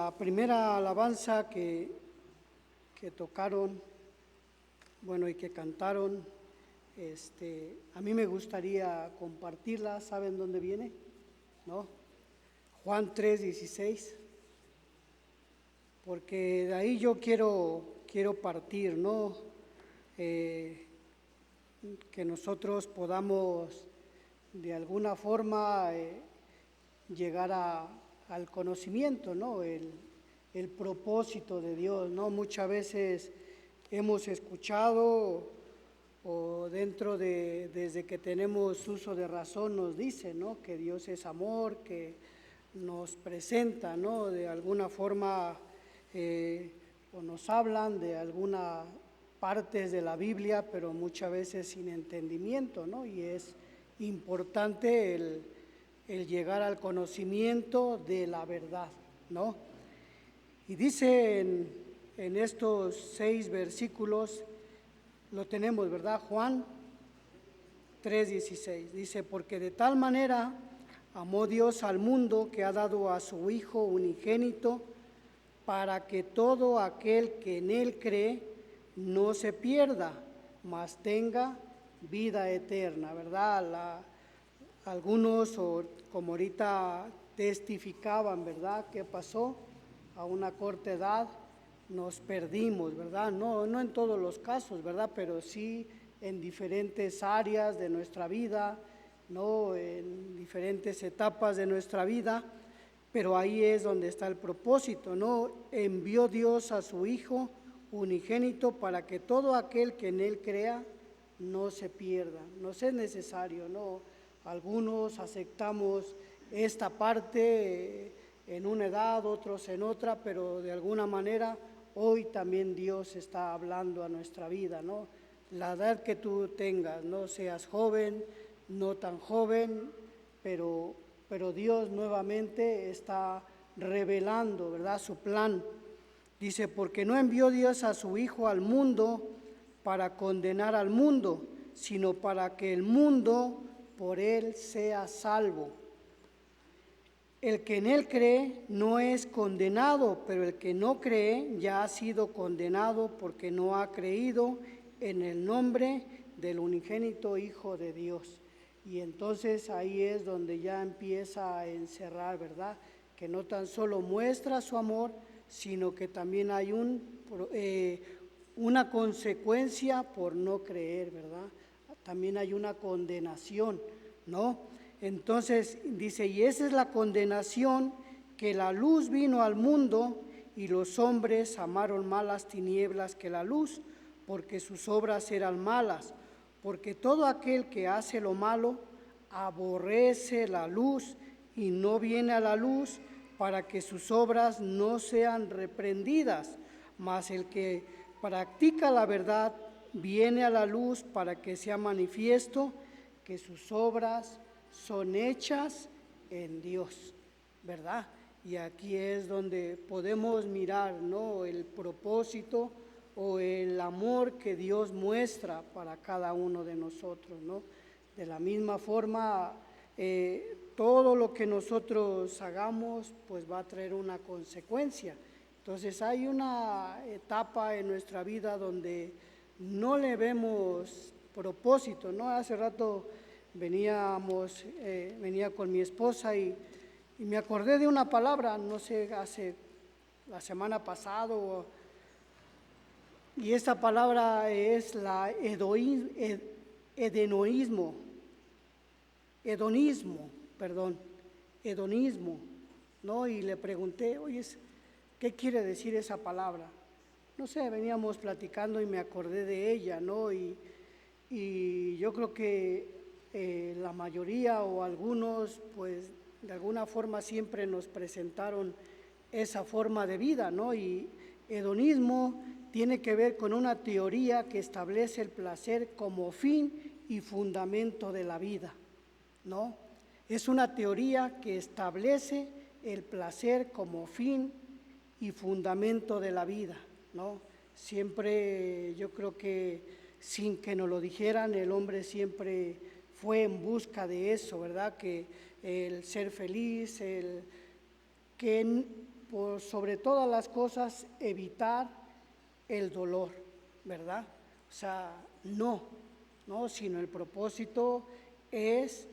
La primera alabanza que tocaron, bueno, y que cantaron, a mí me gustaría compartirla. ¿Saben dónde viene? ¿No? Juan 3:16, porque de ahí yo quiero partir, ¿no? Que nosotros podamos de alguna forma llegar al conocimiento, ¿no? El propósito de Dios, ¿no? Muchas veces hemos escuchado o desde que tenemos uso de razón nos dice, ¿no? Que Dios es amor, que nos presenta, ¿no? De alguna forma o nos hablan de algunas partes de la Biblia, pero muchas veces sin entendimiento, ¿no? Y es importante el llegar al conocimiento de la verdad, ¿no? Y dice en estos 6 versículos, lo tenemos, ¿verdad? Juan 3:16, dice, porque de tal manera amó Dios al mundo que ha dado a su Hijo unigénito, para que todo aquel que en Él cree no se pierda, mas tenga vida eterna, ¿verdad? Algunos, como ahorita testificaban, ¿verdad? ¿Qué pasó? A una corta edad nos perdimos, ¿verdad? No en todos los casos, ¿verdad? Pero sí en diferentes áreas de nuestra vida, ¿no? En diferentes etapas de nuestra vida, pero ahí es donde está el propósito, ¿no? Envió Dios a su Hijo unigénito para que todo aquel que en Él crea no se pierda. Nos es necesario, ¿no? Algunos aceptamos esta parte en una edad, otros en otra, pero de alguna manera hoy también Dios está hablando a nuestra vida, ¿no? La edad que tú tengas, no seas joven, no tan joven, pero Dios nuevamente está revelando, ¿verdad?, su plan. Dice, porque no envió Dios a su Hijo al mundo para condenar al mundo, sino para que el mundo por él sea salvo. El que en él cree no es condenado, pero el que no cree ya ha sido condenado porque no ha creído en el nombre del unigénito Hijo de Dios. Y entonces ahí es donde ya empieza a encerrar, ¿verdad? Que no tan solo muestra su amor, sino que también hay una consecuencia por no creer, ¿verdad? También hay una condenación, ¿no? Entonces dice, y esa es la condenación, que la luz vino al mundo y los hombres amaron más las tinieblas que la luz, porque sus obras eran malas. Porque todo aquel que hace lo malo aborrece la luz y no viene a la luz para que sus obras no sean reprendidas. Mas el que practica la verdad viene a la luz para que sea manifiesto que sus obras son hechas en Dios, ¿verdad? Y aquí es donde podemos mirar, ¿no?, el propósito o el amor que Dios muestra para cada uno de nosotros, ¿no? De la misma forma, todo lo que nosotros hagamos, pues va a traer una consecuencia. Entonces hay una etapa en nuestra vida donde no le vemos propósito, ¿no? Hace rato venía con mi esposa y me acordé de una palabra, no sé, hace la semana pasada, y esta palabra es la hedonismo, ¿no? Y le pregunté, oye, ¿qué quiere decir esa palabra? No sé, veníamos platicando y me acordé de ella, ¿no? Y yo creo que la mayoría o algunos, pues de alguna forma siempre nos presentaron esa forma de vida, ¿no? Y hedonismo tiene que ver con una teoría que establece el placer como fin y fundamento de la vida, ¿no? Es una teoría que establece el placer como fin y fundamento de la vida, ¿no? Siempre, yo creo que sin que nos lo dijeran, el hombre siempre fue en busca de eso, ¿verdad? Que el ser feliz, que por sobre todas las cosas evitar el dolor, ¿verdad? O sea, no, sino el propósito es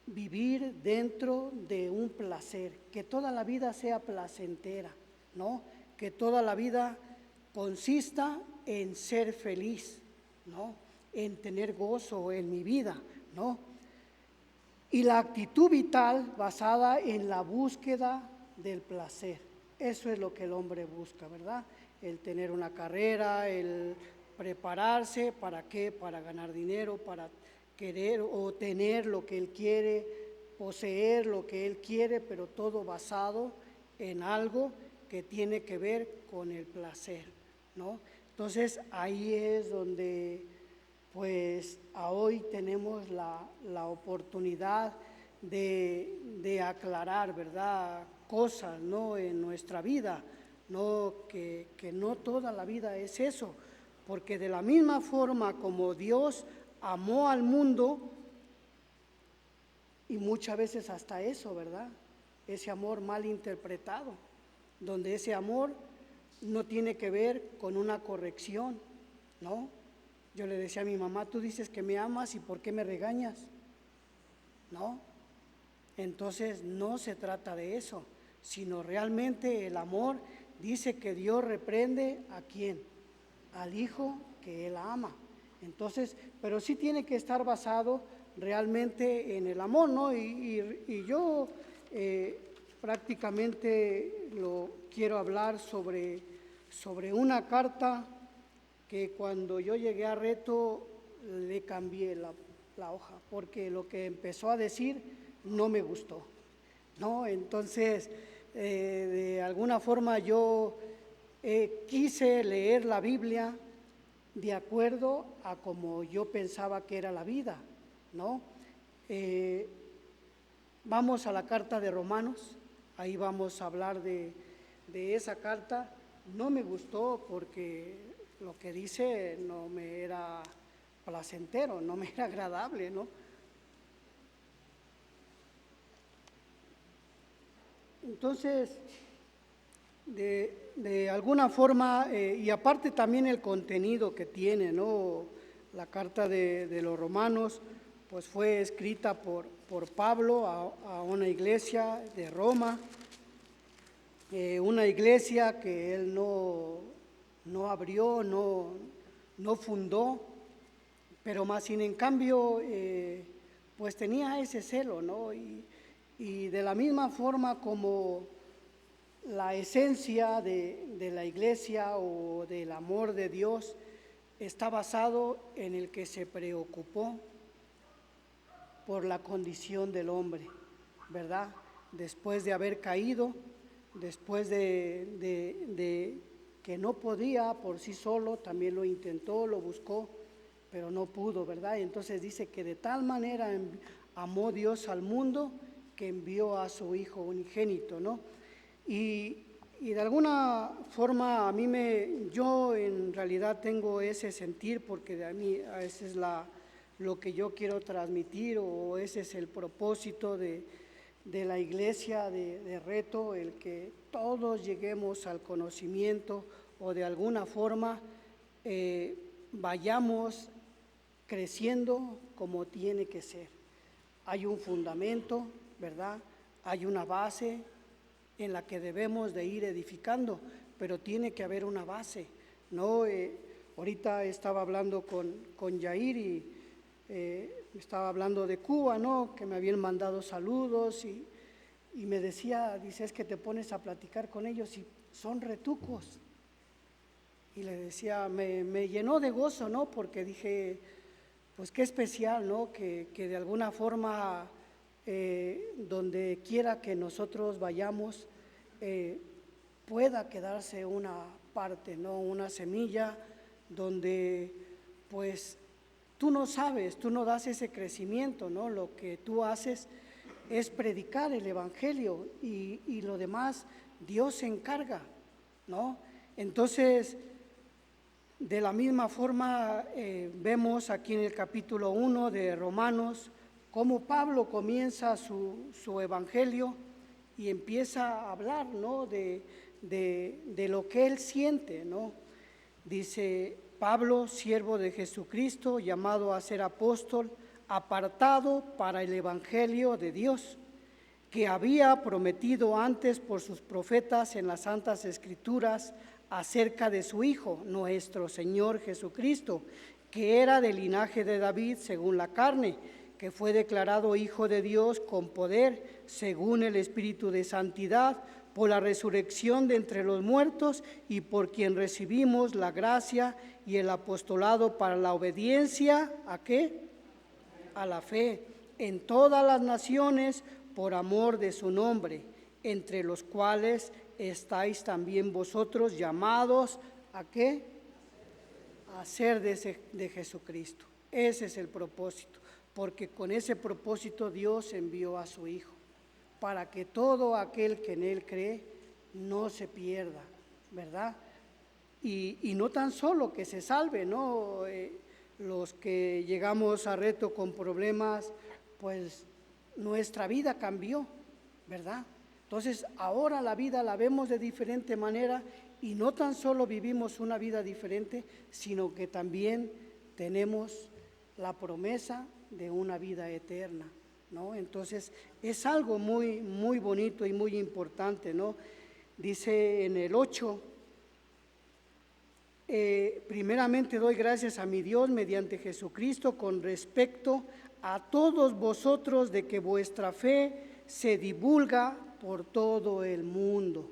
vivir dentro de un placer, que toda la vida sea placentera, ¿no? Que toda la vida consista en ser feliz, ¿no? En tener gozo en mi vida, ¿no? Y la actitud vital basada en la búsqueda del placer. Eso es lo que el hombre busca, ¿verdad? El tener una carrera, el prepararse, ¿para qué? Para ganar dinero, para querer o tener lo que él quiere, poseer lo que él quiere, pero todo basado en algo que tiene que ver con el placer, ¿no? Entonces ahí es donde pues hoy tenemos la oportunidad de aclarar, ¿verdad?, cosas, ¿no?, en nuestra vida, ¿no?, que no toda la vida es eso, porque de la misma forma como Dios amó al mundo, y muchas veces hasta eso, ¿verdad?, ese amor mal interpretado, donde ese amor no tiene que ver con una corrección, ¿no? Yo le decía a mi mamá, tú dices que me amas y ¿por qué me regañas? ¿No? Entonces no se trata de eso, sino realmente el amor dice que Dios reprende ¿a quién? Al hijo que él ama. Entonces, pero sí tiene que estar basado realmente en el amor, ¿no? Y yo prácticamente lo quiero hablar sobre una carta que cuando yo llegué a Reto le cambié la hoja, porque lo que empezó a decir no me gustó, ¿no? Entonces, de alguna forma yo quise leer la Biblia de acuerdo a como yo pensaba que era la vida, ¿no? Vamos a la carta de Romanos, ahí vamos a hablar de esa carta. No me gustó porque lo que dice no me era placentero, no me era agradable, ¿no? Entonces, de alguna forma, y aparte también el contenido que tiene, ¿no? La carta de los Romanos, pues fue escrita por Pablo a una iglesia de Roma, una iglesia que él no abrió, no fundó, pero más sin en cambio, pues tenía ese celo, ¿no? Y de la misma forma como la esencia de la iglesia o del amor de Dios está basado en el que se preocupó por la condición del hombre, ¿verdad? Después de haber caído, después de que no podía por sí solo, también lo intentó, lo buscó, pero no pudo, ¿verdad? Entonces dice que de tal manera amó Dios al mundo que envió a su Hijo unigénito, ¿no? Y de alguna forma yo en realidad tengo ese sentir, porque de a mí ese es lo que yo quiero transmitir, o ese es el propósito de la iglesia de Reto, el que todos lleguemos al conocimiento o de alguna forma vayamos creciendo como tiene que ser. Hay un fundamento, ¿verdad? Hay una base en la que debemos de ir edificando, pero tiene que haber una base, ¿no? Ahorita estaba hablando con Yair y estaba hablando de Cuba, ¿no?, que me habían mandado saludos y me decía, dice, es que te pones a platicar con ellos y son retucos. Y le decía, me llenó de gozo, ¿no?, porque dije, pues qué especial, ¿no?, que de alguna forma, donde quiera que nosotros vayamos, pueda quedarse una parte, ¿no?, una semilla, donde pues tú no sabes, tú no das ese crecimiento, ¿no? Lo que tú haces es predicar el Evangelio y lo demás Dios se encarga, ¿no? Entonces, de la misma forma, vemos aquí en el capítulo 1 de Romanos cómo Pablo comienza su evangelio y empieza a hablar, ¿no?, de lo que él siente, ¿no? Dice: Pablo, siervo de Jesucristo, llamado a ser apóstol, apartado para el evangelio de Dios, que había prometido antes por sus profetas en las santas escrituras acerca de su Hijo, nuestro Señor Jesucristo, que era del linaje de David según la carne, que fue declarado Hijo de Dios con poder, según el Espíritu de santidad, por la resurrección de entre los muertos, y por quien recibimos la gracia y el apostolado para la obediencia, ¿a qué? A la fe, en todas las naciones, por amor de su nombre, entre los cuales estáis también vosotros llamados, ¿a qué? A ser de Jesucristo. Ese es el propósito, porque con ese propósito Dios envió a su Hijo, para que todo aquel que en Él cree no se pierda, ¿verdad? Y no tan solo que se salve, ¿no? Los que llegamos a Reto con problemas, pues nuestra vida cambió, ¿verdad? Entonces ahora la vida la vemos de diferente manera, y no tan solo vivimos una vida diferente, sino que también tenemos la promesa de una vida eterna, ¿no? Entonces es algo muy, muy bonito y muy importante, ¿no? Dice en el 8, primeramente doy gracias a mi Dios mediante Jesucristo con respecto a todos vosotros, de que vuestra fe se divulga por todo el mundo.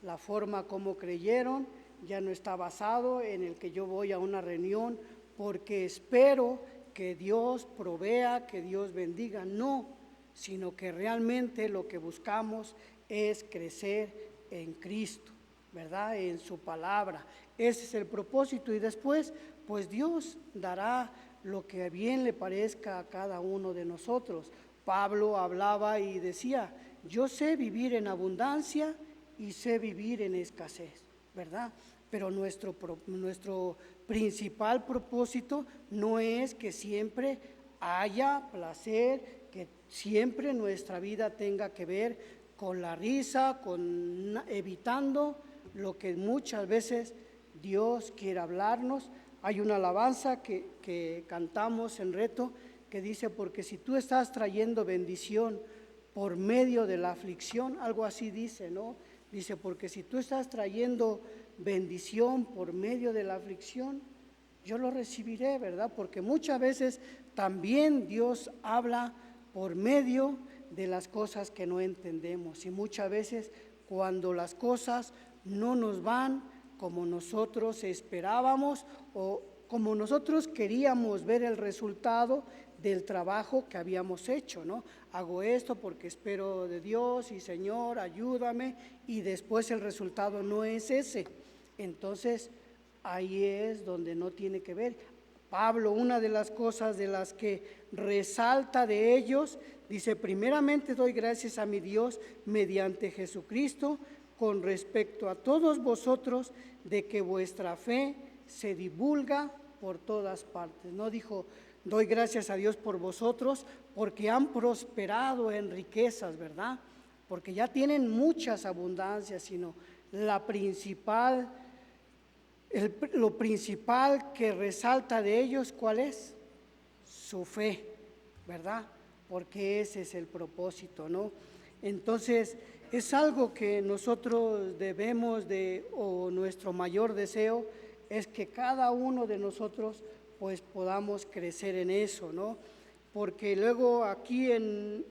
La forma como creyeron ya no está basado en el que yo voy a una reunión porque espero que Dios provea, que Dios bendiga, no, sino que realmente lo que buscamos es crecer en Cristo, ¿verdad? En su palabra. Ese es el propósito, y después pues Dios dará lo que bien le parezca a cada uno de nosotros. Pablo hablaba y decía: yo sé vivir en abundancia y sé vivir en escasez, ¿verdad? Pero nuestro principal propósito no es que siempre haya placer, que siempre nuestra vida tenga que ver con la risa, evitando lo que muchas veces Dios quiere hablarnos. Hay una alabanza que cantamos en Reto que dice: porque si tú estás trayendo bendición por medio de la aflicción, algo así dice, ¿no? Dice: porque si tú estás trayendo bendición por medio de la aflicción, yo lo recibiré, ¿verdad? Porque muchas veces también Dios habla por medio de las cosas que no entendemos, y muchas veces cuando las cosas no nos van como nosotros esperábamos o como nosotros queríamos ver el resultado del trabajo que habíamos hecho, ¿no? Hago esto porque espero de Dios y Señor, ayúdame, y después el resultado no es ese. Entonces ahí es donde no tiene que ver. Pablo, una de las cosas de las que resalta de ellos, dice: primeramente doy gracias a mi Dios mediante Jesucristo con respecto a todos vosotros, de que vuestra fe se divulga por todas partes. No dijo: doy gracias a Dios por vosotros porque han prosperado en riquezas, ¿verdad? Porque ya tienen muchas abundancias, sino lo principal que resalta de ellos, ¿cuál es? Su fe, ¿verdad? Porque ese es el propósito, ¿no? Entonces es algo que nosotros debemos de, o nuestro mayor deseo es que cada uno de nosotros pues podamos crecer en eso, ¿no? Porque luego aquí en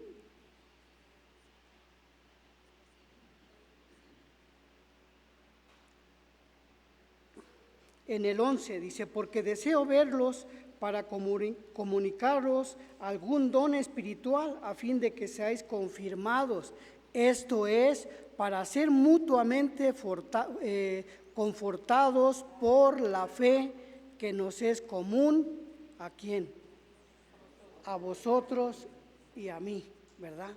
el 11 dice: porque deseo verlos para comunicaros algún don espiritual, a fin de que seáis confirmados. Esto es, para ser mutuamente confortados por la fe que nos es común. ¿A quién? A vosotros y a mí, ¿verdad?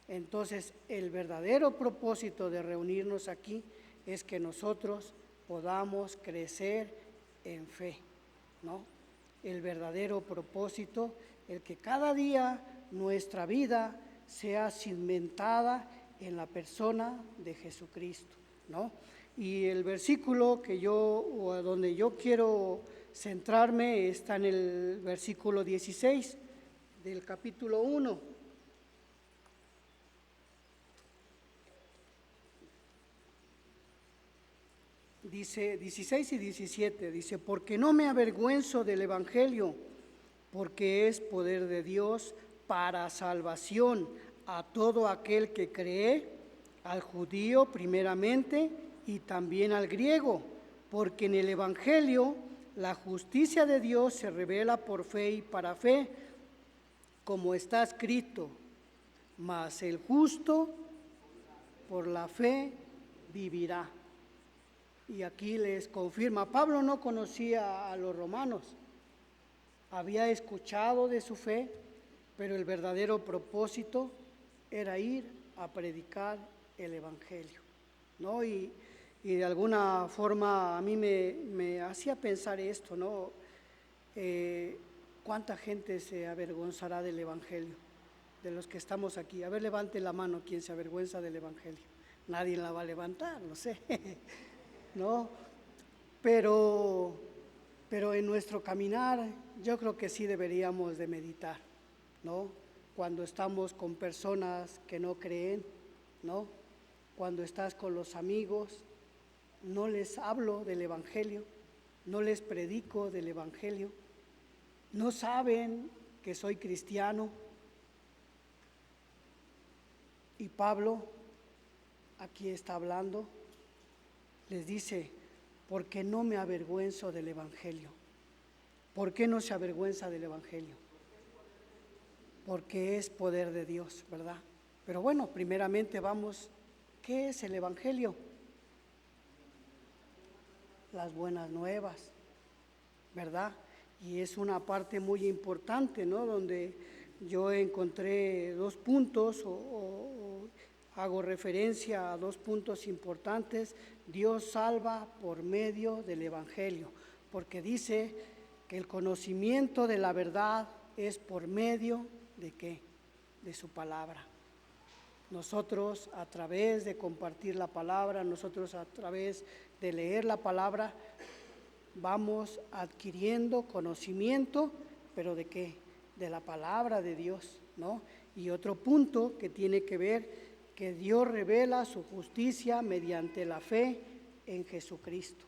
Entonces, el verdadero propósito de reunirnos aquí es que nosotros podamos crecer en fe, ¿no? El verdadero propósito, el que cada día nuestra vida sea cimentada en la persona de Jesucristo, ¿no? Y el versículo o donde yo quiero centrarme está en el versículo 16 del capítulo 1. Dice 16 y 17, dice, porque no me avergüenzo del Evangelio, porque es poder de Dios para salvación a todo aquel que cree, al judío primeramente y también al griego, porque en el Evangelio la justicia de Dios se revela por fe y para fe, como está escrito, mas el justo por la fe vivirá. Y aquí les confirma, Pablo no conocía a los romanos, había escuchado de su fe, pero el verdadero propósito era ir a predicar el Evangelio, ¿no? Y de alguna forma a mí me hacía pensar esto, ¿no? ¿Cuánta gente se avergonzará del Evangelio? De los que estamos aquí. A ver, levante la mano quien se avergüenza del Evangelio. Nadie la va a levantar, no sé, ¿no? Pero en nuestro caminar yo creo que sí deberíamos de meditar, ¿no? Cuando estamos con personas que no creen, ¿no? Cuando estás con los amigos, no les hablo del Evangelio, no les predico del Evangelio, no saben que soy cristiano. Y Pablo aquí está hablando, les dice, porque no me avergüenzo del Evangelio. ¿Por qué no se avergüenza del Evangelio? Porque es poder de Dios, ¿verdad? Pero bueno, primeramente vamos, ¿qué es el Evangelio? Las buenas nuevas, ¿verdad? Y es una parte muy importante, ¿no? Donde yo encontré dos puntos o hago referencia a dos puntos importantes. Dios salva por medio del Evangelio, porque dice que el conocimiento de la verdad es por medio ¿de qué? De su palabra. Nosotros a través de compartir la palabra, nosotros a través de leer la palabra, vamos adquiriendo conocimiento, pero ¿de qué? De la palabra de Dios, ¿no? Y otro punto que tiene que ver que Dios revela su justicia mediante la fe en Jesucristo,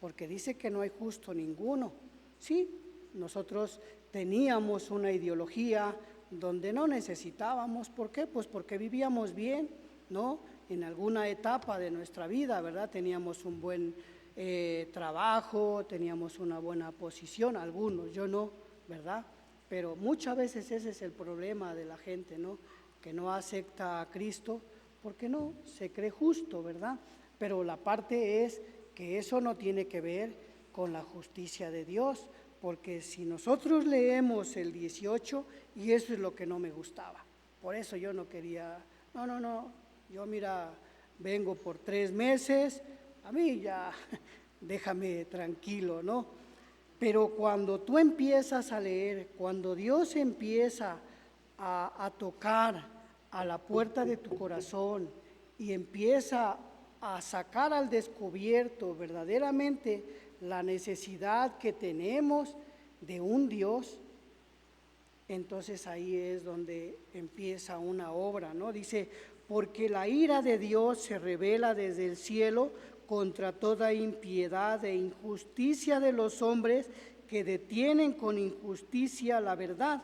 porque dice que no hay justo ninguno. Sí, nosotros teníamos una ideología donde no necesitábamos, ¿por qué? Pues porque vivíamos bien, ¿no? En alguna etapa de nuestra vida, ¿verdad? Teníamos un buen trabajo, teníamos una buena posición, algunos, yo no, ¿verdad? Pero muchas veces ese es el problema de la gente, ¿no? Que no acepta a Cristo porque no se cree justo, ¿verdad? Pero la parte es que eso no tiene que ver con la justicia de Dios, porque si nosotros leemos el 18, y eso es lo que no me gustaba, por eso yo no quería, no, yo mira, vengo por 3 meses, a mí ya déjame tranquilo, ¿no? Pero cuando tú empiezas a leer, cuando Dios empieza a tocar a la puerta de tu corazón y empieza a sacar al descubierto verdaderamente la necesidad que tenemos de un Dios, entonces ahí es donde empieza una obra, ¿no? Dice, porque la ira de Dios se revela desde el cielo contra toda impiedad e injusticia de los hombres que detienen con injusticia la verdad,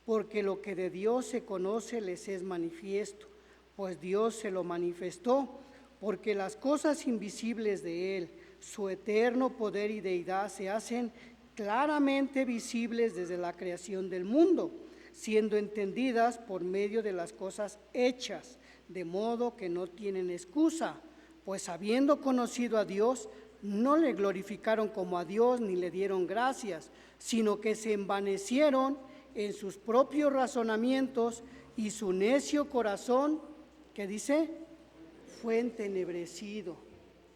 porque lo que de Dios se conoce les es manifiesto, pues Dios se lo manifestó, porque las cosas invisibles de Él, su eterno poder y deidad, se hacen claramente visibles desde la creación del mundo, siendo entendidas por medio de las cosas hechas, de modo que no tienen excusa, pues habiendo conocido a Dios, no le glorificaron como a Dios ni le dieron gracias, sino que se envanecieron en sus propios razonamientos y su necio corazón, ¿qué dice? Fue entenebrecido.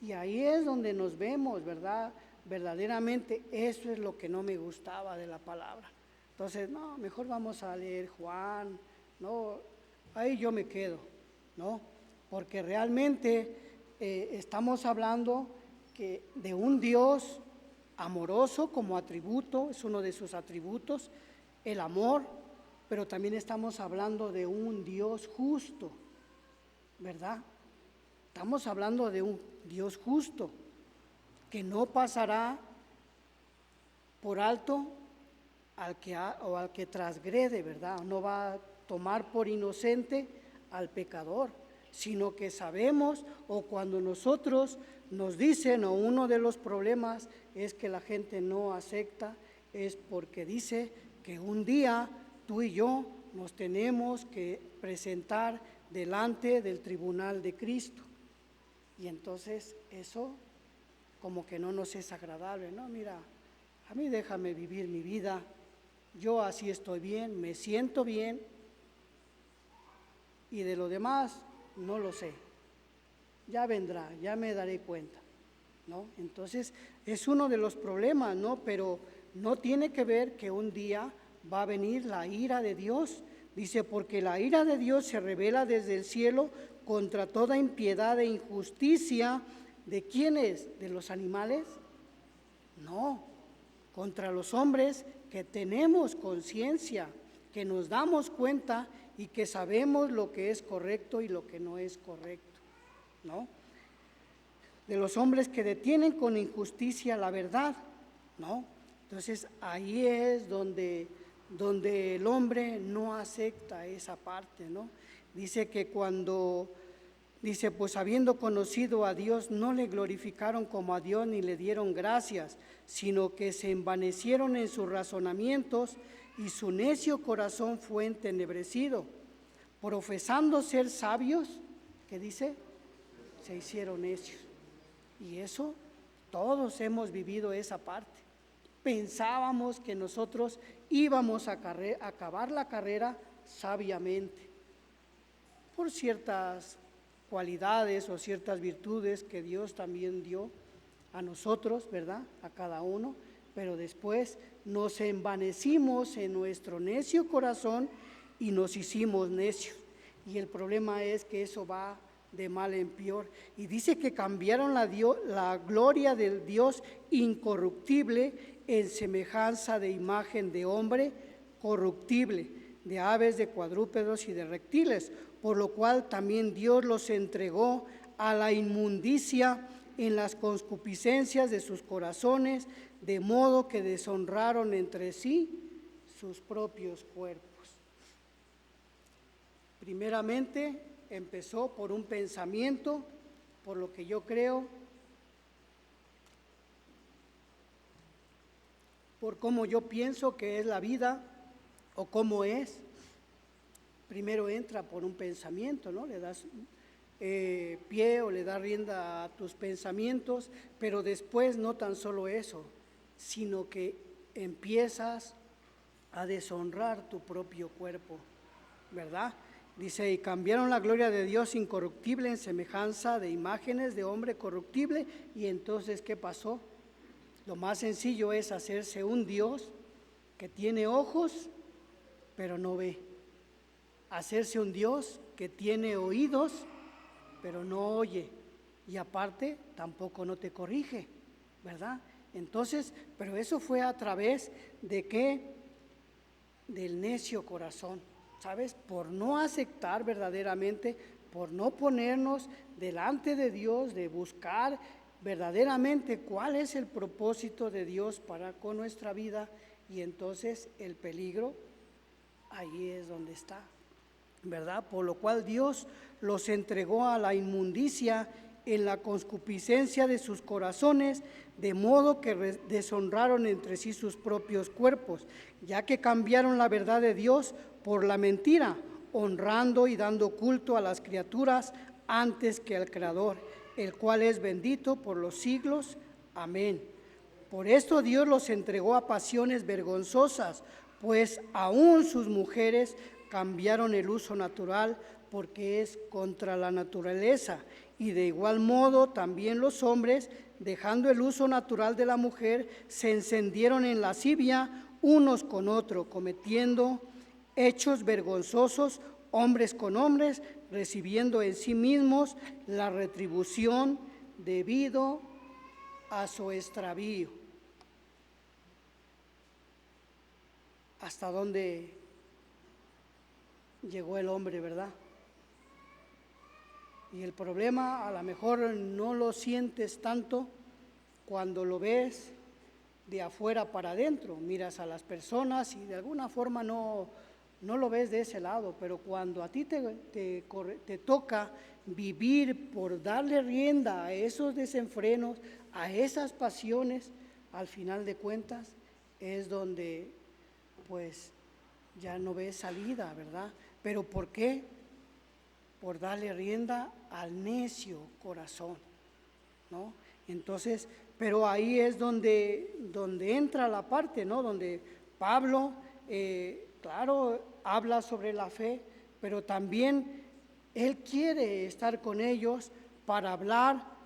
Y ahí es donde nos vemos, ¿verdad? Verdaderamente eso es lo que no me gustaba de la palabra. Entonces, no, mejor vamos a leer Juan, no, ahí yo me quedo, ¿no? Porque realmente estamos hablando de un Dios amoroso como atributo, es uno de sus atributos, el amor, pero también estamos hablando de un Dios justo, ¿verdad? Estamos hablando de un Dios justo que no pasará por alto al que transgrede, ¿verdad? No va a tomar por inocente al pecador, sino que sabemos, o cuando nosotros nos dicen, o uno de los problemas es que la gente no acepta, es porque dice que un día tú y yo nos tenemos que presentar delante del tribunal de Cristo. Y entonces eso como que no nos es agradable, ¿no? Mira, a mí déjame vivir mi vida, yo así estoy bien, me siento bien, y de lo demás no lo sé, ya vendrá, ya me daré cuenta, ¿no? Entonces es uno de los problemas, ¿no? Pero no tiene que ver que un día va a venir la ira de Dios. Dice, porque la ira de Dios se revela desde el cielo contra toda impiedad e injusticia. ¿De quiénes? ¿De los animales? No, contra los hombres que tenemos conciencia, que nos damos cuenta y que sabemos lo que es correcto y lo que no es correcto, ¿no? De los hombres que detienen con injusticia la verdad, ¿no? Entonces ahí es donde el hombre no acepta esa parte, ¿no? Dice que pues habiendo conocido a Dios, no le glorificaron como a Dios ni le dieron gracias, sino que se envanecieron en sus razonamientos y su necio corazón fue entenebrecido. Profesando ser sabios, ¿qué dice? Se hicieron necios. Y eso, todos hemos vivido esa parte. Pensábamos que nosotros íbamos a acabar la carrera sabiamente, por ciertas cualidades o ciertas virtudes que Dios también dio a nosotros, ¿verdad? A cada uno, pero después nos envanecimos en nuestro necio corazón y nos hicimos necios. Y el problema es que eso va de mal en peor. Y dice que cambiaron la gloria del Dios incorruptible en semejanza de imagen de hombre corruptible, de aves, de cuadrúpedos y de reptiles, por lo cual también Dios los entregó a la inmundicia en las concupiscencias de sus corazones, de modo que deshonraron entre sí sus propios cuerpos. Primeramente empezó por un pensamiento, por lo que yo creo, por cómo yo pienso que es la vida o cómo es. Primero entra por un pensamiento, ¿no? Le das pie o le das rienda a tus pensamientos, pero después no tan solo eso, sino que empiezas a deshonrar tu propio cuerpo, ¿verdad? Dice, y cambiaron la gloria de Dios incorruptible en semejanza de imágenes de hombre corruptible. Y entonces, ¿qué pasó? Lo más sencillo es hacerse un Dios que tiene ojos, pero no ve. Hacerse un Dios que tiene oídos, pero no oye. Y aparte, tampoco no te corrige, ¿verdad? Entonces, pero eso fue a través de ¿qué? Del necio corazón, ¿sabes? Por no aceptar verdaderamente, por no ponernos delante de Dios, de buscar verdaderamente cuál es el propósito de Dios para con nuestra vida, y entonces el peligro ahí es donde está, ¿verdad? Por lo cual Dios los entregó a la inmundicia en la concupiscencia de sus corazones, de modo que deshonraron entre sí sus propios cuerpos, ya que cambiaron la verdad de Dios por la mentira, honrando y dando culto a las criaturas antes que al Creador, el cual es bendito por los siglos. Amén. Por esto Dios los entregó a pasiones vergonzosas, pues aún sus mujeres cambiaron el uso natural, porque es contra la naturaleza. Y de igual modo también los hombres, dejando el uso natural de la mujer, se encendieron en lascivia unos con otros, cometiendo hechos vergonzosos, hombres con hombres, recibiendo en sí mismos la retribución debido a su extravío. ¿Hasta dónde llegó el hombre, verdad? Y el problema a lo mejor no lo sientes tanto cuando lo ves de afuera para adentro, miras a las personas y de alguna forma no lo ves de ese lado, pero cuando a ti te toca vivir por darle rienda a esos desenfrenos, a esas pasiones, al final de cuentas es donde pues ya no ves salida, ¿verdad? ¿Pero por qué? Por darle rienda al necio corazón, ¿no? Entonces, pero ahí es donde entra la parte, ¿no? Donde Pablo, claro, habla sobre la fe, pero también él quiere estar con ellos para hablar.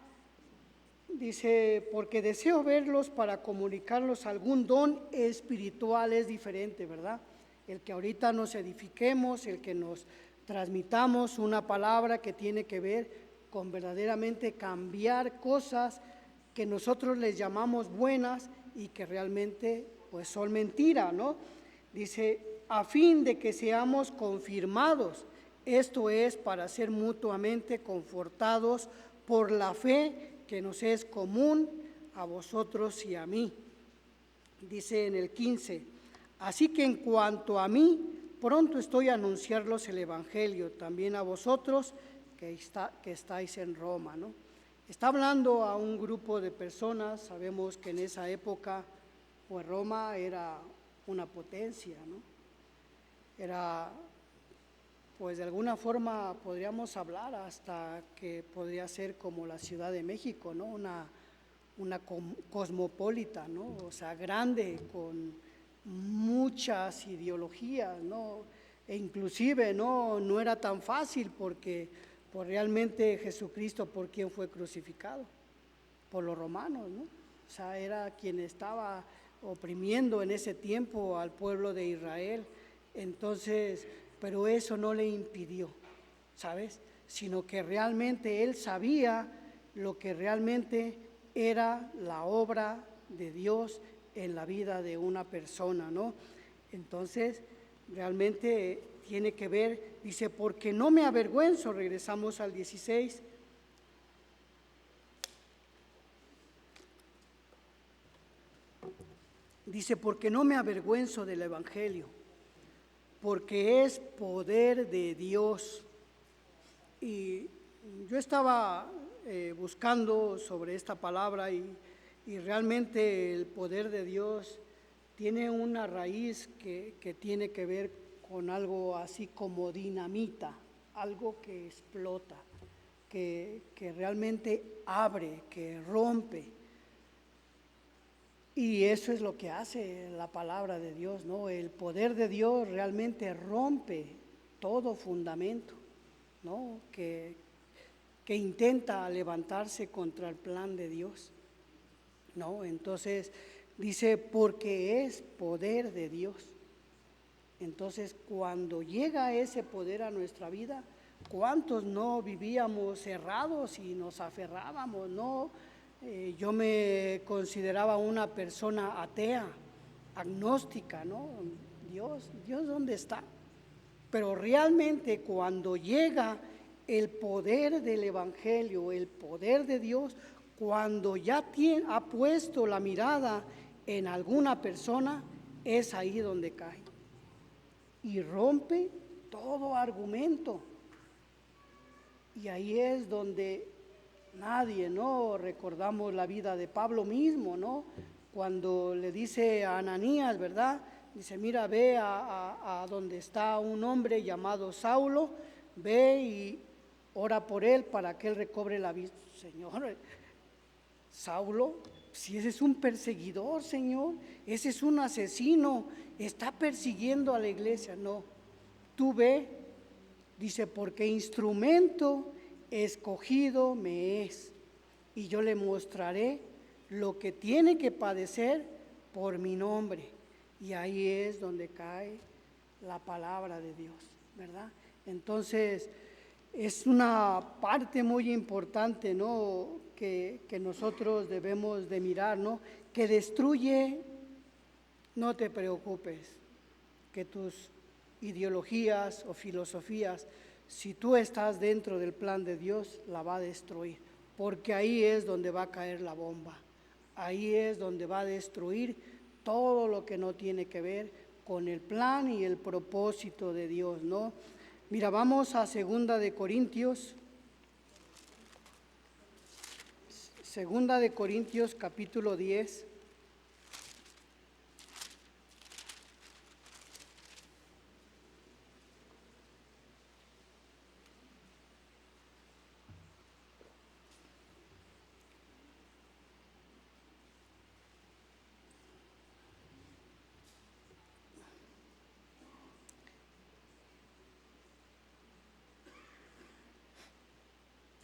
Dice, porque deseo verlos para comunicarlos algún don espiritual. Es diferente, ¿verdad? El que ahorita nos edifiquemos, el que nos transmitamos una palabra que tiene que ver con verdaderamente cambiar cosas que nosotros les llamamos buenas y que realmente pues son mentira, ¿no? Dice, a fin de que seamos confirmados, esto es para ser mutuamente confortados por la fe que nos es común a vosotros y a mí. Dice en el 15, así que en cuanto a mí, pronto estoy a anunciarlos el Evangelio, también a vosotros que estáis en Roma, ¿no? Está hablando a un grupo de personas. Sabemos que en esa época, pues Roma era una potencia, ¿no? Era, pues de alguna forma podríamos hablar hasta que podría ser como la Ciudad de México, ¿no? Una cosmopolita, ¿no? O sea, grande, con muchas ideologías, ¿no? E inclusive no era tan fácil porque pues realmente Jesucristo, ¿por quién fue crucificado? Por los romanos, ¿no? O sea, era quien estaba oprimiendo en ese tiempo al pueblo de Israel. Entonces, pero eso no le impidió, ¿sabes? Sino que realmente él sabía lo que realmente era la obra de Dios en la vida de una persona, ¿no? Entonces, realmente tiene que ver, dice, porque no me avergüenzo, regresamos al 16. Dice, porque no me avergüenzo del Evangelio, porque es poder de Dios. Y yo estaba buscando sobre esta palabra y realmente el poder de Dios tiene una raíz que tiene que ver con algo así como dinamita, algo que explota, que realmente abre, que rompe. Y eso es lo que hace la palabra de Dios, ¿no? El poder de Dios realmente rompe todo fundamento, ¿no? Que intenta levantarse contra el plan de Dios, ¿no? Entonces dice, porque es poder de Dios. Entonces, cuando llega ese poder a nuestra vida, ¿cuántos no vivíamos cerrados y nos aferrábamos, no? Yo me consideraba una persona atea, agnóstica, ¿no? Dios, ¿dónde está? Pero realmente cuando llega el poder del Evangelio, el poder de Dios, cuando ya ha puesto la mirada en alguna persona, es ahí donde cae y rompe todo argumento. Y ahí es donde nadie, ¿no? Recordamos la vida de Pablo mismo, ¿no? Cuando le dice a Ananías, ¿verdad? Dice, mira, ve a donde está un hombre llamado Saulo, ve y ora por él para que él recobre la vista. Señor, Saulo, si ese es un perseguidor, Señor, ese es un asesino, está persiguiendo a la iglesia. No, tú ve, dice, porque instrumento escogido me es, y yo le mostraré lo que tiene que padecer por mi nombre. Y ahí es donde cae la palabra de Dios, ¿verdad? Entonces, Es una parte muy importante, ¿no?, que nosotros debemos de mirar, ¿no? Que destruye, no te preocupes, que tus ideologías o filosofías, si tú estás dentro del plan de Dios, la va a destruir, porque ahí es donde va a caer la bomba, ahí es donde va a destruir todo lo que no tiene que ver con el plan y el propósito de Dios, ¿no? Mira, vamos a Segunda de Corintios capítulo 10.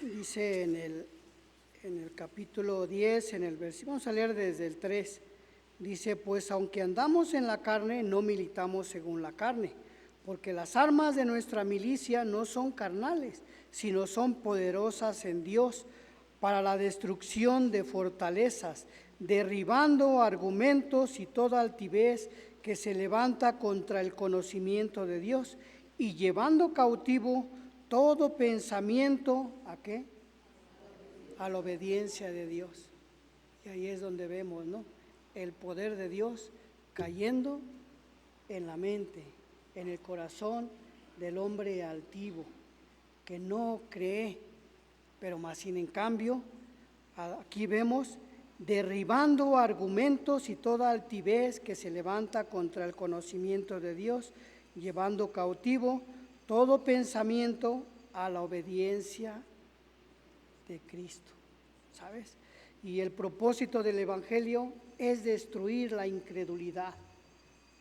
Dice en el capítulo 10, vamos a leer desde el 3, dice, pues aunque andamos en la carne, no militamos según la carne, porque las armas de nuestra milicia no son carnales, sino son poderosas en Dios para la destrucción de fortalezas, derribando argumentos y toda altivez que se levanta contra el conocimiento de Dios y llevando cautivo todo pensamiento, ¿a qué? A la obediencia de Dios. Y ahí es donde vemos, ¿no?, el poder de Dios cayendo en la mente, en el corazón del hombre altivo, que no cree, pero más sin en cambio, aquí vemos, derribando argumentos y toda altivez que se levanta contra el conocimiento de Dios, llevando cautivo todo pensamiento a la obediencia de Cristo, ¿sabes? Y el propósito del Evangelio es destruir la incredulidad,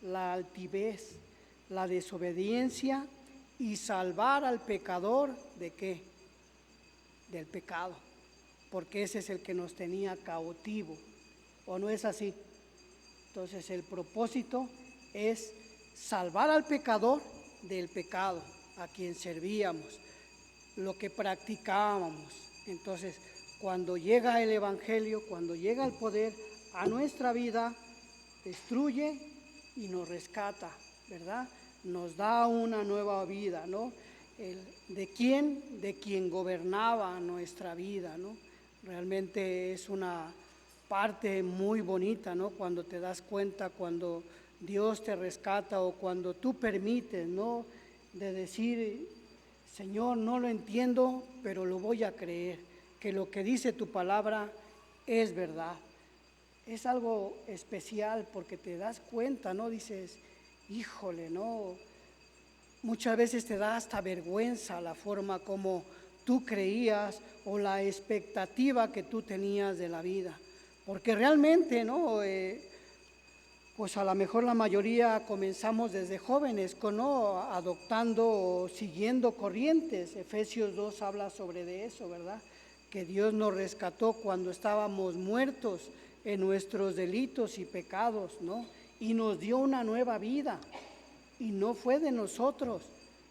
la altivez, la desobediencia y salvar al pecador ¿de qué? Del pecado, porque ese es el que nos tenía cautivo, ¿o no es así? Entonces el propósito es salvar al pecador del pecado a quien servíamos, lo que practicábamos. Entonces, cuando llega el Evangelio, cuando llega el poder a nuestra vida, destruye y nos rescata, ¿verdad? Nos da una nueva vida, ¿no? ¿De quién? De quien gobernaba nuestra vida, ¿no? Realmente es una parte muy bonita, ¿no? Cuando te das cuenta, cuando Dios te rescata o cuando tú permites, ¿no?, de decir, Señor, no lo entiendo, pero lo voy a creer, que lo que dice tu palabra es verdad. Es algo especial porque te das cuenta, ¿no? Dices, híjole, ¿no? Muchas veces te da hasta vergüenza la forma como tú creías o la expectativa que tú tenías de la vida. Porque realmente, ¿no?, pues a lo mejor la mayoría comenzamos desde jóvenes, ¿no?, adoptando o siguiendo corrientes. Efesios 2 habla sobre de eso, ¿verdad? Que Dios nos rescató cuando estábamos muertos en nuestros delitos y pecados, ¿no? Y nos dio una nueva vida. Y no fue de nosotros,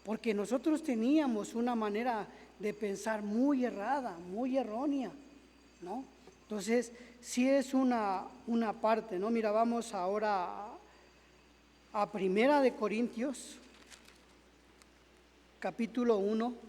porque nosotros teníamos una manera de pensar muy errada, muy errónea, ¿no? Entonces, sí es una parte, ¿no? Mira, vamos ahora a Primera de Corintios, capítulo 1.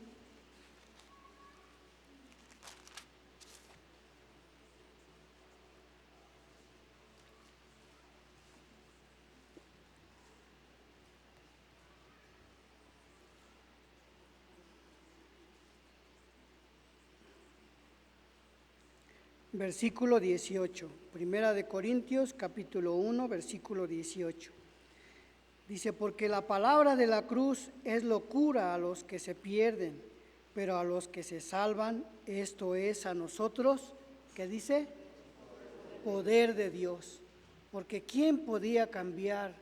Versículo 18, Primera de Corintios, capítulo 1, versículo 18. Dice, porque la palabra de la cruz es locura a los que se pierden, pero a los que se salvan, esto es a nosotros, ¿qué dice? Poder de Dios. Porque ¿quién podía cambiar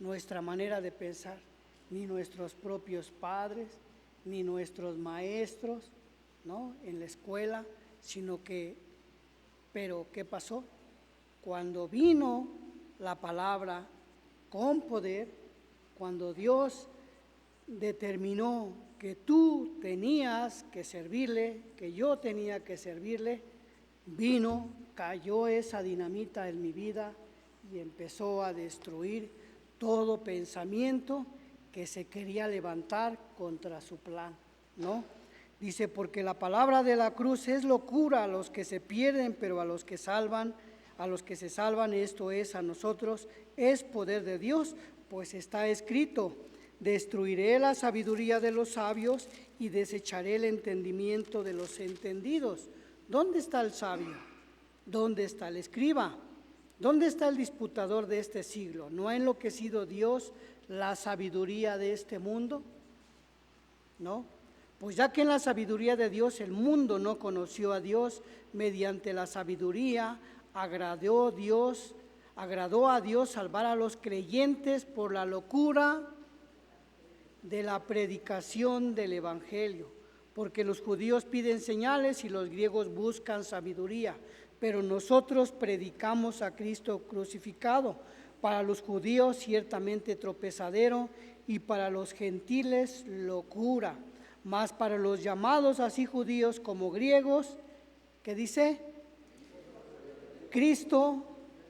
nuestra manera de pensar? Ni nuestros propios padres, ni nuestros maestros, ¿no?, en la escuela, sino que, pero ¿qué pasó? Cuando vino la palabra con poder, cuando Dios determinó que tú tenías que servirle, que yo tenía que servirle, vino, cayó esa dinamita en mi vida y empezó a destruir todo pensamiento que se quería levantar contra su plan, ¿no? Dice, porque la palabra de la cruz es locura a los que se pierden, pero a los que se salvan, esto es, a nosotros, es poder de Dios, pues está escrito: destruiré la sabiduría de los sabios y desecharé el entendimiento de los entendidos. ¿Dónde está el sabio? ¿Dónde está el escriba? ¿Dónde está el disputador de este siglo? ¿No ha enloquecido Dios la sabiduría de este mundo? ¿No? Pues ya que en la sabiduría de Dios el mundo no conoció a Dios, mediante la sabiduría agradó a Dios salvar a los creyentes por la locura de la predicación del Evangelio, porque los judíos piden señales y los griegos buscan sabiduría, pero nosotros predicamos a Cristo crucificado, para los judíos ciertamente tropezadero y para los gentiles locura, mas para los llamados así judíos como griegos, ¿qué dice? Cristo,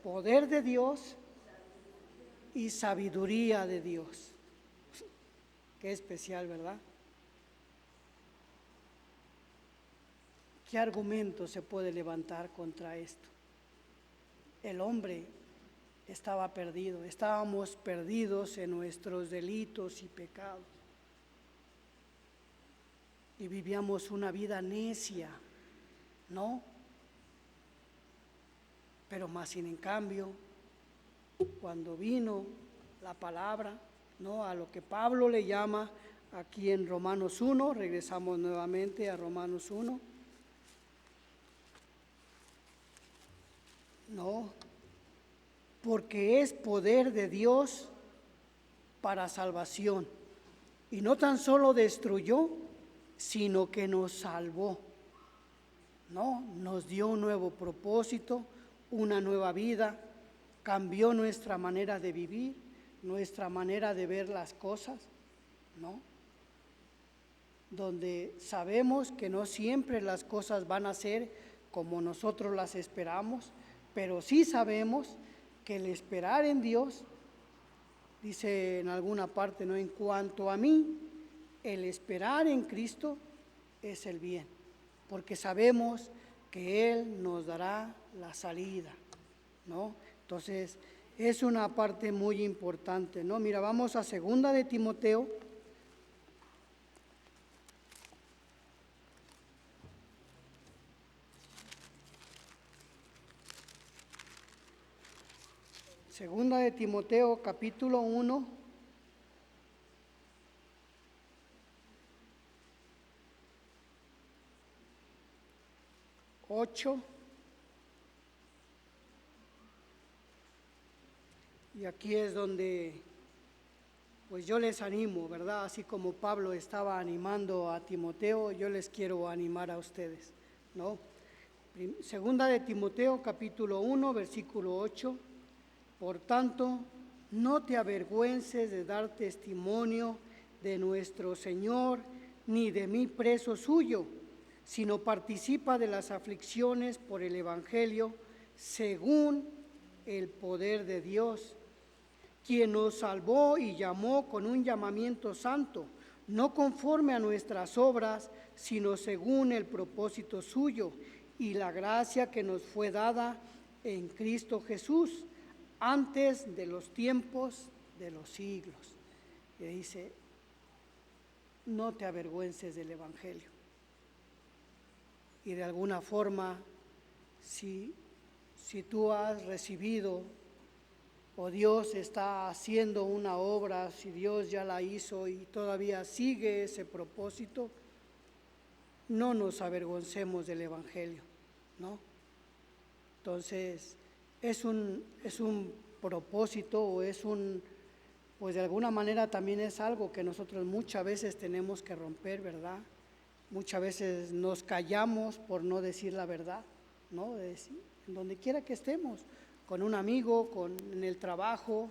poder de Dios y sabiduría de Dios. Qué especial, ¿verdad? ¿Qué argumento se puede levantar contra esto? El hombre estaba perdido, estábamos perdidos en nuestros delitos y pecados. Y vivíamos una vida necia, ¿no? Pero más sin en cambio, cuando vino la palabra, ¿no? A lo que Pablo le llama aquí en Romanos 1, regresamos nuevamente a Romanos 1, ¿no? Porque es poder de Dios para salvación. Y no tan solo destruyó, sino que nos salvó, ¿no? Nos dio un nuevo propósito, una nueva vida, cambió nuestra manera de vivir, nuestra manera de ver las cosas, ¿no? Donde sabemos que no siempre las cosas van a ser como nosotros las esperamos, pero sí sabemos que el esperar en Dios, dice en alguna parte, ¿no? En cuanto a mí, el esperar en Cristo es el bien, porque sabemos que Él nos dará la salida, ¿no? Entonces, es una parte muy importante, ¿no? Mira, vamos a 2 de Timoteo. Segunda de Timoteo, capítulo 1. Y aquí es donde pues yo les animo, ¿verdad? Así como Pablo estaba animando a Timoteo, yo les quiero animar a ustedes, ¿no? Segunda de Timoteo, capítulo 1, versículo 8. Por tanto, no te avergüences de dar testimonio de nuestro Señor, ni de mí preso suyo, sino participa de las aflicciones por el Evangelio, según el poder de Dios, quien nos salvó y llamó con un llamamiento santo, no conforme a nuestras obras, sino según el propósito suyo y la gracia que nos fue dada en Cristo Jesús, antes de los tiempos de los siglos. Y dice, no te avergüences del Evangelio. Y de alguna forma, si tú has recibido o Dios está haciendo una obra, si Dios ya la hizo y todavía sigue ese propósito, no nos avergoncemos del Evangelio, ¿no? Entonces, es un propósito o pues de alguna manera también es algo que nosotros muchas veces tenemos que romper, ¿verdad? Muchas veces nos callamos por no decir la verdad, ¿no? De decir, en donde quiera que estemos, con un amigo, en el trabajo,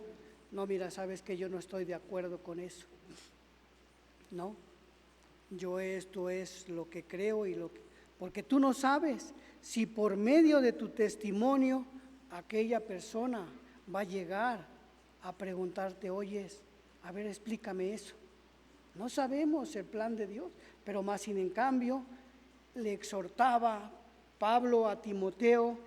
no, mira, sabes que yo no estoy de acuerdo con eso, ¿no? yo esto es lo que creo porque tú no sabes si por medio de tu testimonio aquella persona va a llegar a preguntarte, oyes, a ver, explícame eso. No sabemos el plan de Dios, pero más sin en cambio le exhortaba Pablo a Timoteo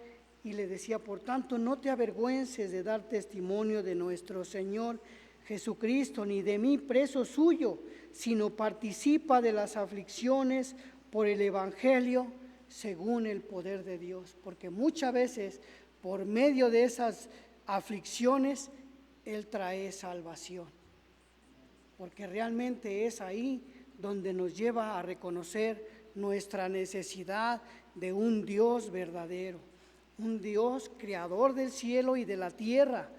y le decía, por tanto, no te avergüences de dar testimonio de nuestro Señor Jesucristo, ni de mí preso suyo, sino participa de las aflicciones por el Evangelio según el poder de Dios. Porque muchas veces por medio de esas aflicciones Él trae salvación. Porque realmente es ahí donde nos lleva a reconocer nuestra necesidad de un Dios verdadero, un Dios creador del cielo y de la tierra,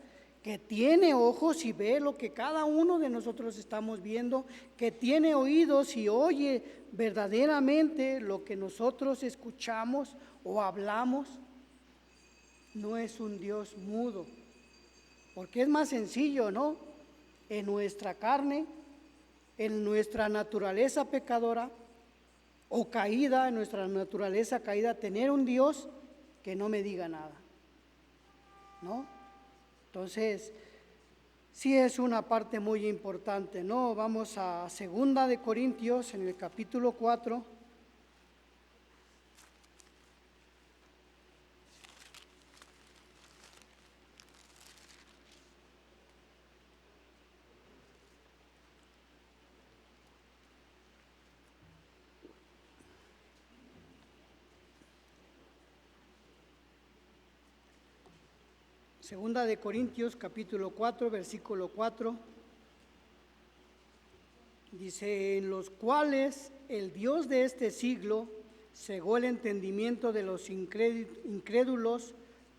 que tiene ojos y ve lo que cada uno de nosotros estamos viendo, que tiene oídos y oye verdaderamente lo que nosotros escuchamos o hablamos. No es un Dios mudo, porque es más sencillo, ¿no? En nuestra carne, en nuestra naturaleza pecadora o caída, en nuestra naturaleza caída, tener un Dios que no me diga nada, ¿no? Entonces, sí es una parte muy importante, ¿no? Vamos a 2 de Corintios en el capítulo 4. Segunda de Corintios, capítulo 4, versículo 4, dice, en los cuales el Dios de este siglo cegó el entendimiento de los incrédulos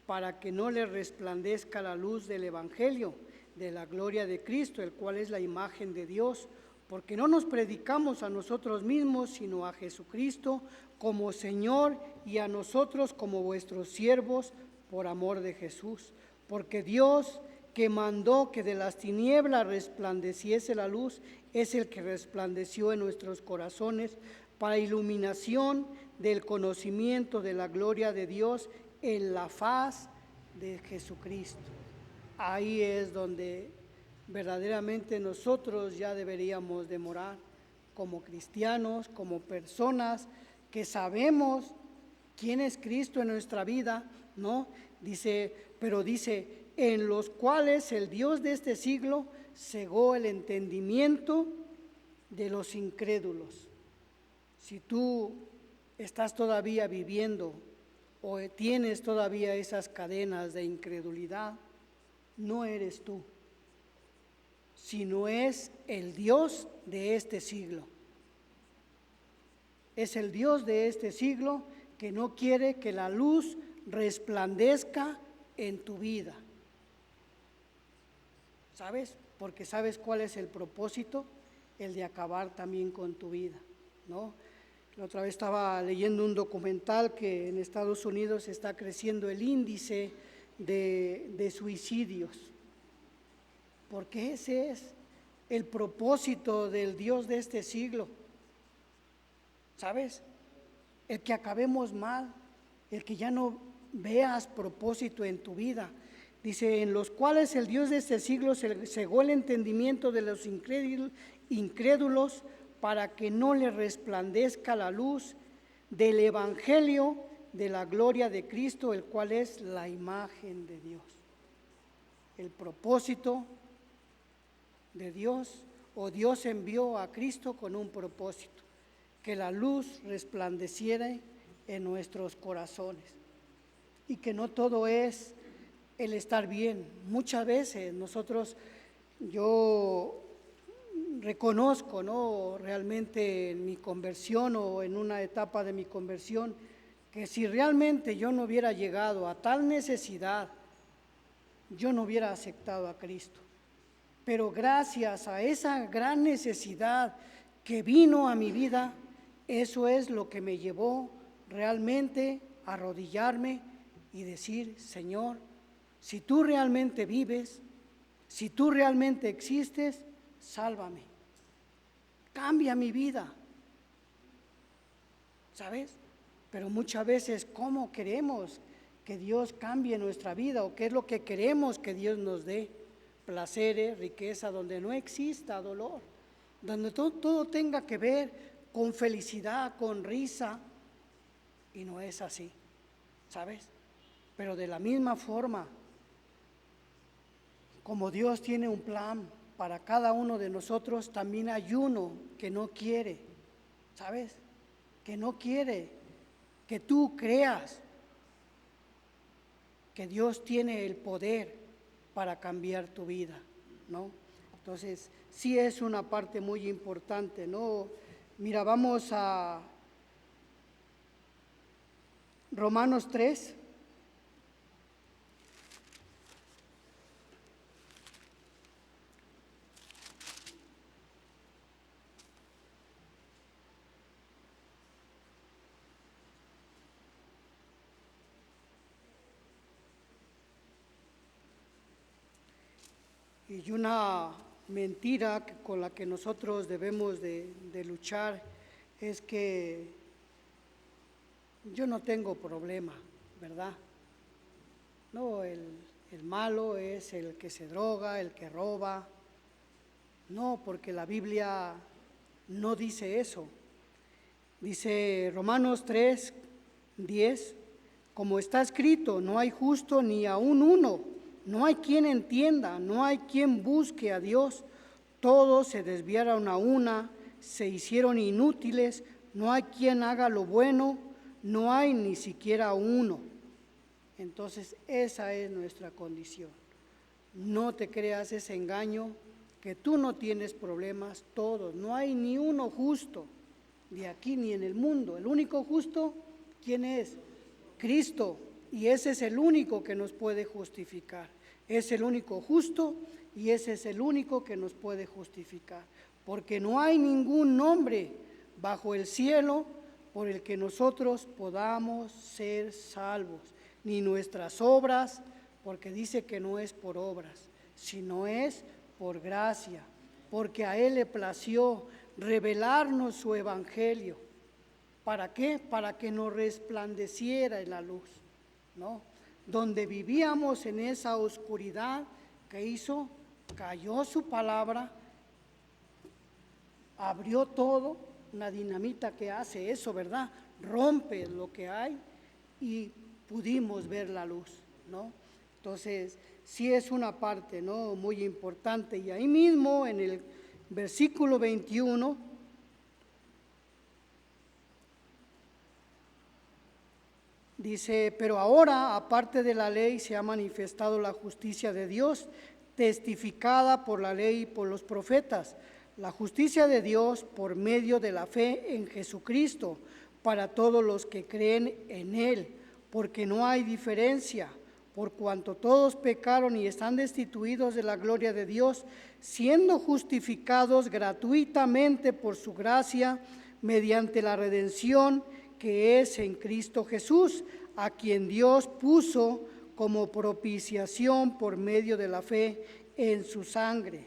para que no les resplandezca la luz del Evangelio, de la gloria de Cristo, el cual es la imagen de Dios, porque no nos predicamos a nosotros mismos, sino a Jesucristo como Señor y a nosotros como vuestros siervos por amor de Jesús. Porque Dios, que mandó que de las tinieblas resplandeciese la luz, es el que resplandeció en nuestros corazones para iluminación del conocimiento de la gloria de Dios en la faz de Jesucristo. Ahí es donde verdaderamente nosotros ya deberíamos de morar como cristianos, como personas que sabemos quién es Cristo en nuestra vida, ¿no? Pero dice, en los cuales el Dios de este siglo cegó el entendimiento de los incrédulos. Si tú estás todavía viviendo o tienes todavía esas cadenas de incredulidad, no eres tú, sino es el Dios de este siglo. Es el Dios de este siglo que no quiere que la luz resplandezca en tu vida. ¿Sabes? Porque ¿sabes cuál es el propósito? El de acabar también con tu vida, ¿no? La otra vez estaba leyendo un documental que en Estados Unidos está creciendo el índice de suicidios, porque ese es el propósito del Dios de este siglo. ¿Sabes? El que acabemos mal, el que ya no veas propósito en tu vida. Dice, en los cuales el Dios de este siglo cegó el entendimiento de los incrédulos para que no les resplandezca la luz del Evangelio de la gloria de Cristo, el cual es la imagen de Dios. El propósito de Dios, o Dios envió a Cristo con un propósito, que la luz resplandeciera en nuestros corazones y que no todo es el estar bien. Muchas veces yo reconozco, ¿no? Realmente en mi conversión o en una etapa de mi conversión, que si realmente yo no hubiera llegado a tal necesidad, yo no hubiera aceptado a Cristo. Pero gracias a esa gran necesidad que vino a mi vida, eso es lo que me llevó realmente a arrodillarme y decir, Señor, si tú realmente vives, si tú realmente existes, sálvame, cambia mi vida, ¿sabes? Pero muchas veces, ¿cómo queremos que Dios cambie nuestra vida? ¿O qué es lo que queremos que Dios nos dé? Placeres, riqueza, donde no exista dolor, donde todo tenga que ver con felicidad, con risa, y no es así, ¿sabes? Pero de la misma forma, como Dios tiene un plan para cada uno de nosotros, también hay uno que no quiere, ¿sabes? Que no quiere que tú creas que Dios tiene el poder para cambiar tu vida, ¿no? Entonces, sí es una parte muy importante, ¿no? Mira, vamos a Romanos 3. Y una mentira con la que nosotros debemos de luchar es que yo no tengo problema, ¿verdad? No, el malo es el que se droga, el que roba. No, porque la Biblia no dice eso. Dice Romanos 3:10, como está escrito, no hay justo ni aun uno, no hay quien entienda, no hay quien busque a Dios. Todos se desviaron a una, se hicieron inútiles, no hay quien haga lo bueno, no hay ni siquiera uno. Entonces esa es nuestra condición. No te creas ese engaño, que tú no tienes problemas, todos, no hay ni uno justo, de aquí ni en el mundo. El único justo, ¿quién es? Cristo, y ese es el único que nos puede justificar. Es el único justo y ese es el único que nos puede justificar, porque no hay ningún nombre bajo el cielo por el que nosotros podamos ser salvos, ni nuestras obras, porque dice que no es por obras, sino es por gracia, porque a Él le plació revelarnos su evangelio. ¿Para qué? Para que nos resplandeciera en la luz, ¿no? Donde vivíamos en esa oscuridad, que hizo, cayó su palabra, abrió todo, una dinamita que hace eso, ¿verdad? Rompe lo que hay y pudimos ver la luz, ¿no? Entonces, sí es una parte, ¿no?, muy importante. Y ahí mismo en el versículo 21 dice, pero ahora, aparte de la ley, se ha manifestado la justicia de Dios, testificada por la ley y por los profetas, la justicia de Dios por medio de la fe en Jesucristo, para todos los que creen en Él, porque no hay diferencia, por cuanto todos pecaron y están destituidos de la gloria de Dios, siendo justificados gratuitamente por su gracia, mediante la redención que es en Cristo Jesús, a quien Dios puso como propiciación por medio de la fe en su sangre,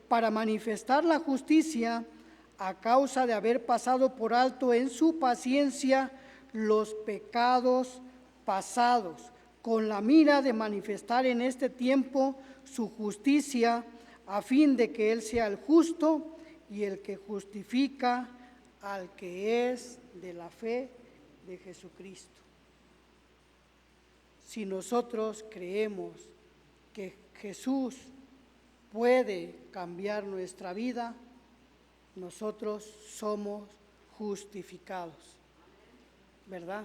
para manifestar la justicia a causa de haber pasado por alto en su paciencia los pecados pasados, con la mira de manifestar en este tiempo su justicia, a fin de que Él sea el justo y el que justifica al que es de la fe de Jesucristo. Si nosotros creemos que Jesús puede cambiar nuestra vida, nosotros somos justificados, ¿verdad?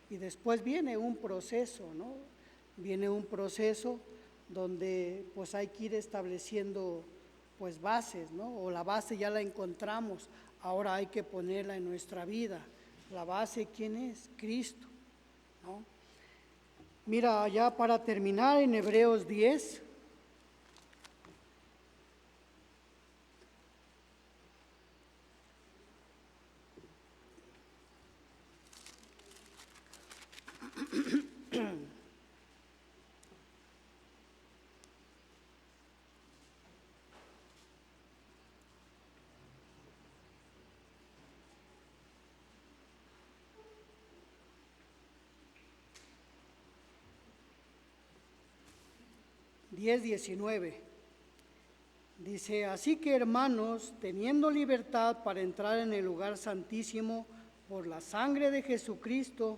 Y después viene un proceso, ¿no? Viene un proceso donde pues hay que ir estableciendo pues bases, ¿no? O la base ya la encontramos, ahora hay que ponerla en nuestra vida. La base, ¿quién es? Cristo, ¿no? Mira, ya para terminar, en Hebreos 10, 10:19. Dice, así que hermanos, teniendo libertad para entrar en el lugar santísimo por la sangre de Jesucristo,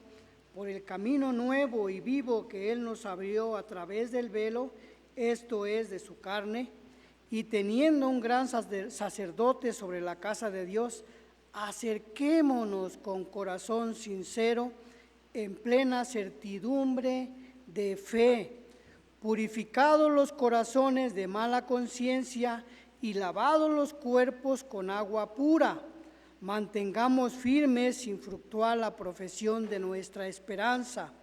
por el camino nuevo y vivo que Él nos abrió a través del velo, esto es, de su carne, y teniendo un gran sacerdote sobre la casa de Dios, acerquémonos con corazón sincero, en plena certidumbre de fe, purificados los corazones de mala conciencia y lavados los cuerpos con agua pura. Mantengamos firmes, infructual la profesión de nuestra esperanza,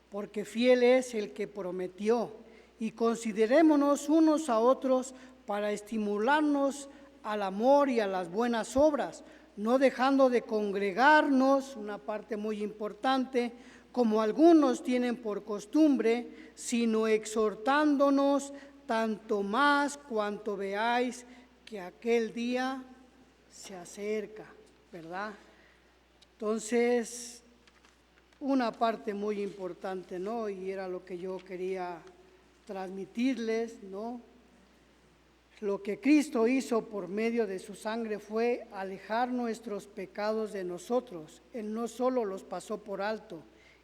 porque fiel es el que prometió. Y considerémonos unos a otros para estimularnos al amor y a las buenas obras, no dejando de congregarnos, una parte muy importante, como algunos tienen por costumbre, sino exhortándonos tanto más cuanto veáis que aquel día se acerca, ¿verdad? Entonces, una parte muy importante, ¿no? Y era lo que yo quería transmitirles, ¿no? Lo que Cristo hizo por medio de su sangre fue alejar nuestros pecados de nosotros. Él no solo los pasó por alto,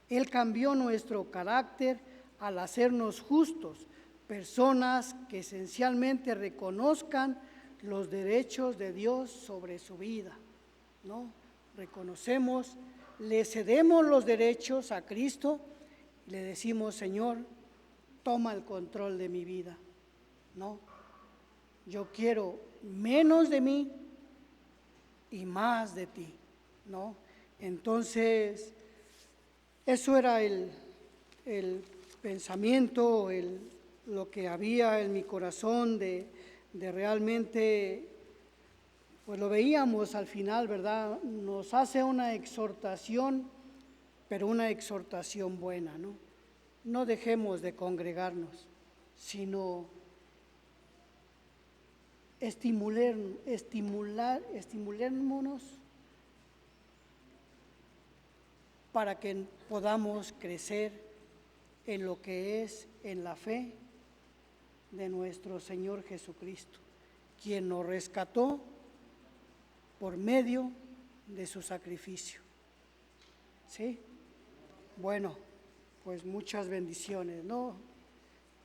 Él cambió nuestro carácter al hacernos justos, personas que esencialmente reconozcan los derechos de Dios sobre su vida, ¿no? Reconocemos, le cedemos los derechos a Cristo y le decimos, Señor, toma el control de mi vida, ¿no? Yo quiero menos de mí y más de ti, ¿no? Entonces, eso era el pensamiento, lo que había en mi corazón de realmente, pues lo veíamos al final, ¿verdad? Nos hace una exhortación, pero una exhortación buena, ¿no? No dejemos de congregarnos, sino estimulémonos para que podamos crecer en lo que es en la fe de nuestro Señor Jesucristo, quien nos rescató por medio de su sacrificio. ¿Sí? Bueno, pues muchas bendiciones, ¿no?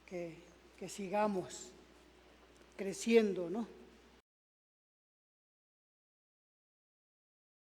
Que sigamos creciendo, ¿no?